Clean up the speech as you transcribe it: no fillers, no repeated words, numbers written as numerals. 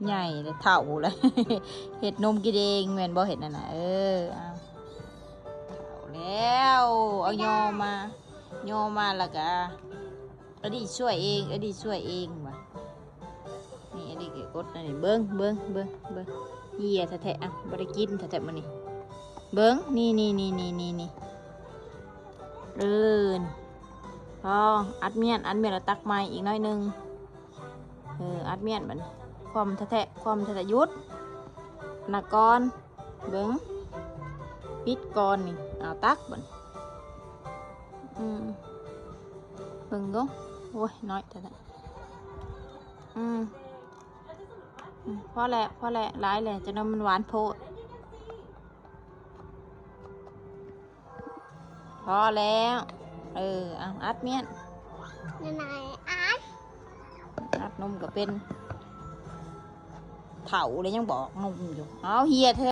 ใหญ่เลยเถ่าเลย เห็ดนมกินเองแม่นบ่เห็ดนั่นน่ะเอาเถ่าแล้วเอายอมาแล้วก็อดีช่วยเองอดีช่วยเองว่ะนี่อดีเก็กดนี่เบิ้งเหี้ยแท้ๆอ่ะบ่ได้กินแท้ๆมื้อนี้เบิ้งนี่พออัดเมียนแล้วตักไม้อีกน้อยนึงอัดเมียนมันความแท้ยุดนักก้อนเบิ้งปิดก้อนนี่เอาตักบันเบิ้งก็โอ้ยน้อยแต่ละพอแล้วหลายเลยจะนำมันหวานโพดพอแล้วเอาอัดเมียนนายอัดนมก็เป็นเถาเลยยังบอกนมอยู่เอาเฮียเธอ